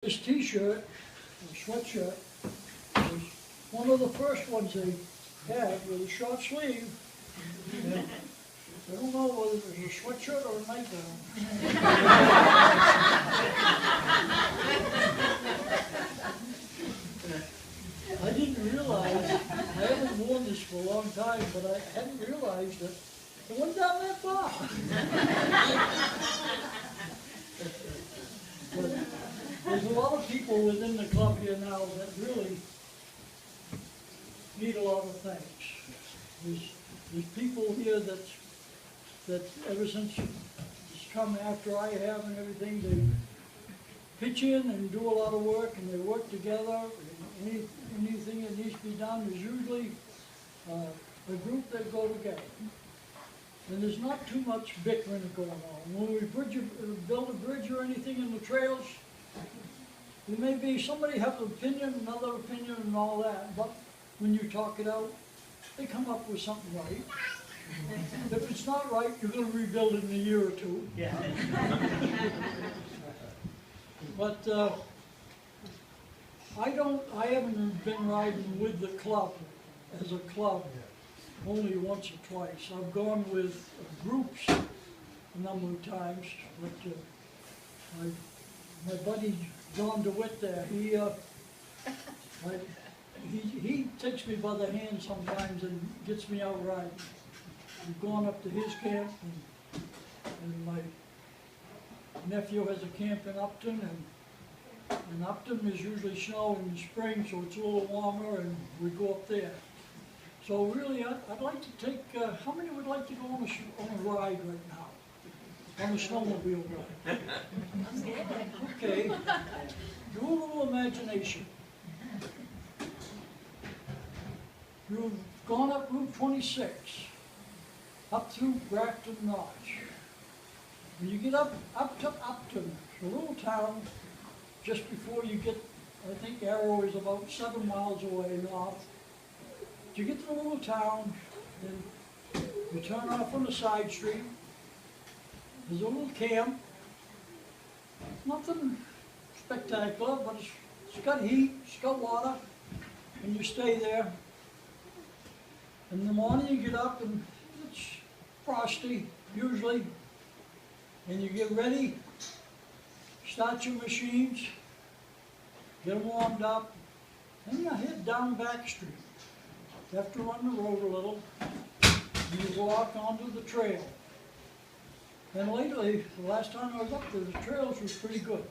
This t-shirt, or sweatshirt, was one of the first ones they had with a short sleeve. And I don't know whether it was a sweatshirt or a nightgown. I didn't realize, I haven't worn this for a long time, but I hadn't realized that it went down that far. But there's a lot of people within the club here now that really need a lot of thanks. There's people here that ever since it's come after I have and everything, they pitch in and do a lot of work, and they work together. Anything that needs to be done is usually a group that go together. And there's not too much bickering going on. When we build a bridge or anything in the trails, there may be somebody have an opinion, another opinion, and all that, but when you talk it out, they come up with something right. If it's not right, you're going to rebuild it in a year or two. Yeah. But I haven't been riding with the club as a club only once or twice. I've gone with groups a number of times, but my buddy John DeWitt there, he takes me by the hand sometimes and gets me out riding. We've gone up to his camp, and my nephew has a camp in Upton, and Upton is usually snow in the spring, so it's a little warmer, and we go up there. So really, I'd like to take, how many would like to go on a ride right now? On a snowmobile ride? Okay. Do a little imagination. You've gone up Route 26, up through Grafton Notch. When you get up to Upton, it's a little town just before you get, I think Arrow is about 7 miles away north. You get to the little town, and you turn off on the side street. There's a little camp. Nothing spectacular, but it's got heat, it's got water, and you stay there. In the morning you get up and it's frosty, usually, and you get ready, start your machines, get them warmed up, and you head down back street. You have to run the road a little, and you walk onto the trail. And lately, the last time I was up there, the trails was pretty good.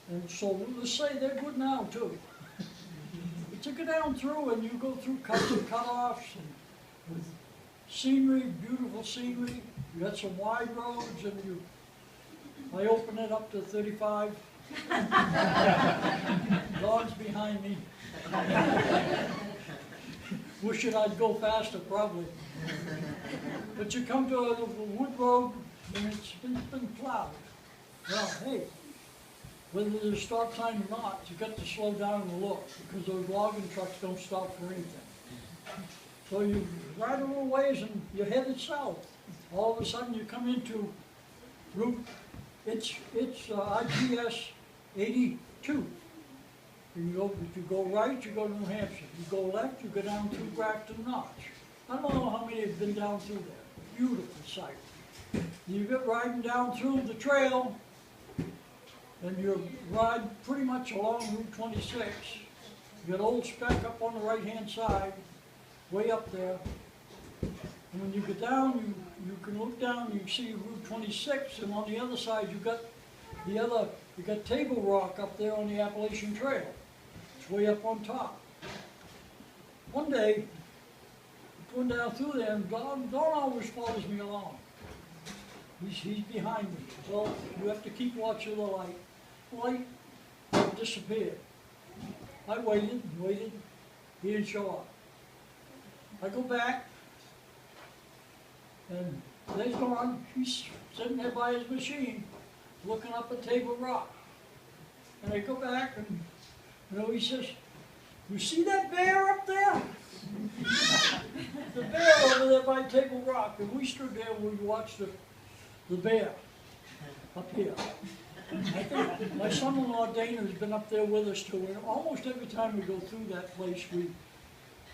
And so let's say they're good now too. You took it down through and you go through cuts and cut-offs and with scenery, beautiful scenery. You got some wide roads, and I open it up to 35. Dogs behind me. Wishing I'd go faster, probably. But you come to a wood road, and it's been plowed. Well, hey, whether there's a stop sign or not, you got to slow down and look, because those logging trucks don't stop for anything. So you ride a little ways, and you're headed south. All of a sudden, you come into route. It's IGS 82. If you go right, you go to New Hampshire. You go left, you go down through Grafton Notch. I don't know how many have been down through there. Beautiful sight. You get riding down through the trail, and you ride pretty much along Route 26. You got Old Speck up on the right-hand side, way up there. And when you get down, you can look down, and you see Route 26, and on the other side you got Table Rock up there on the Appalachian Trail. It's way up on top. One day, going down through there, and Don always follows me along. He's behind me. So you have to keep watching the light. The light disappeared. I waited, he didn't show up. I go back, and there's Don. He's sitting there by his machine, looking up at Table Rock. And I go back, and he says, "You see that bear up there?" The bear over there by Table Rock. And we stood there and we watched the bear up here. I think my son-in-law Dana has been up there with us too, and almost every time we go through that place,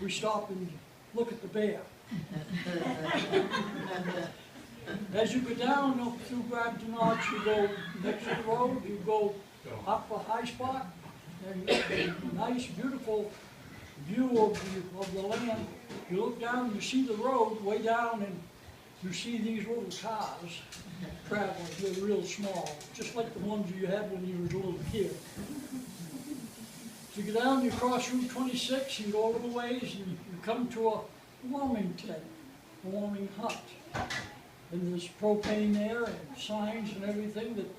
we stop and look at the bear. As you go down up through Brampton Arch, you go next to the road, you go up a high spot, and a nice, beautiful view of the land. You look down, you see the road way down, and you see these little cars traveling. They're real small, just like the ones you had when you were a little kid. So you go down, you cross Route 26, and go a little ways, and you come to a warming tent, a warming hut. And there's propane there, and signs and everything that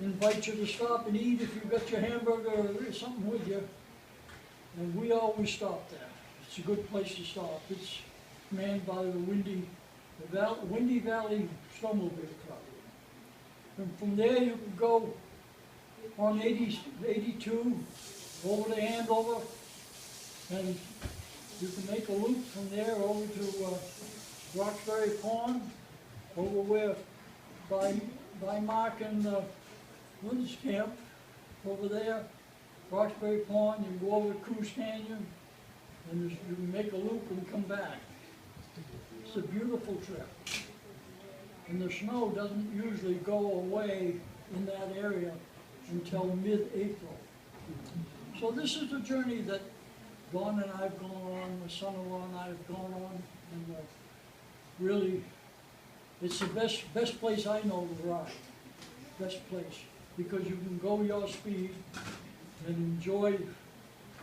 invite you to stop and eat if you've got your hamburger or something with you. And we always stop there. It's a good place to stop. It's manned by the Windy Valley Snowmobile Club. And from there you can go on 82 over to Andover, and you can make a loop from there over to Roxbury Pond, over where by Mark and Lynn's camp, over there, Roxbury Pond, you go over to Coos Canyon, and you can make a loop and come back. It's a beautiful trip. And the snow doesn't usually go away in that area until mid-April. So this is the journey that Dawn and I have gone on, my son-in-law and I have gone on, and really, it's the best place I know to ride, best place, because you can go your speed and enjoy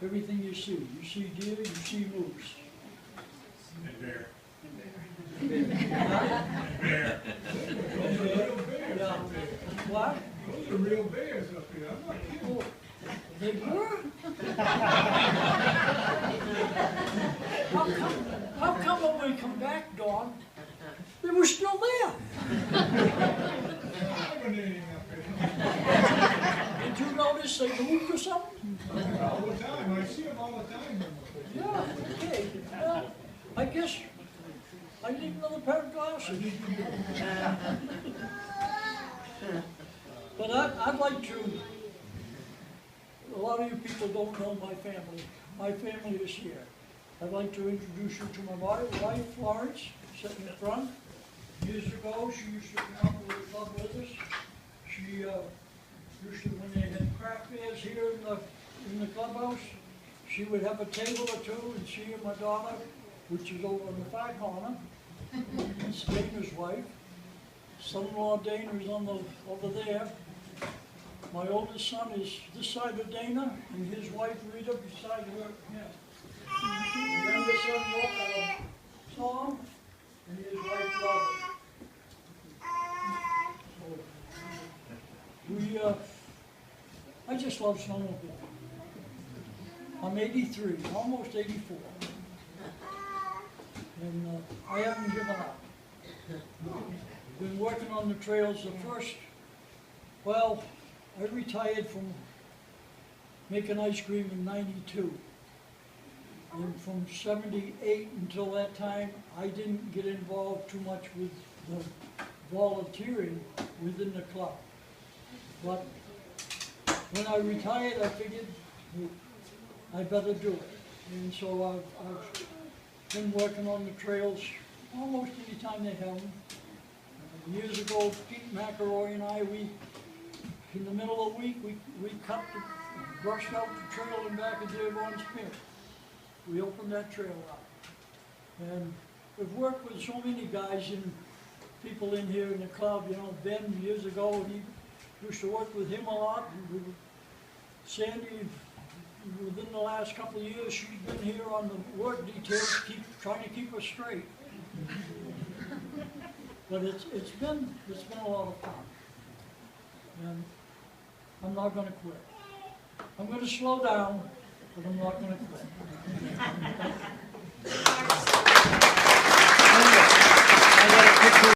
everything you see. You see deer, you see moose. And bear. And Bear. Yeah. What? Those are real bears up here. I'm not kidding. Oh, they were? How come when we come back, Dawn, they were still there? Hibernating up here. Did you notice they moved or something? All the time. I see them all the time. Yeah, okay. Well, I guess I need another pair of glasses. But I'd like to, a lot of you people don't know my family. My family is here. I'd like to introduce you to my wife, Florence, sitting in front. Years ago, she used to come up to the club with us. She used to, when they had craft fairs here in the clubhouse, she would have a table or two, and she and my daughter, which is over in the far corner, it's Dana's wife. Son-in-law Dana is over there. My oldest son is this side of Dana, and his wife Rita beside her. Yeah. Younger son, Tom, and his wife Robert. So, I just love snowmobiling. I'm 83, almost 84. And I haven't given up. Been working on the trails the first, well, I retired from making ice cream in '92. And from '78 until that time, I didn't get involved too much with the volunteering within the club. But when I retired, I figured I better do it. And so I've been working on the trails almost any time they have them. Years ago, Pete McElroy and I, in the middle of the week, we brushed out the trail in back of Dearborn's Pier. We opened that trail up. And we've worked with so many guys and people in here in the club. You know, Ben, years ago, he used to work with him a lot. Sandy, within the last couple of years, she's been here on the work details, trying to keep us straight. But it's been a lot of fun. And I'm not going to quit. I'm going to slow down, but I'm not going to quit.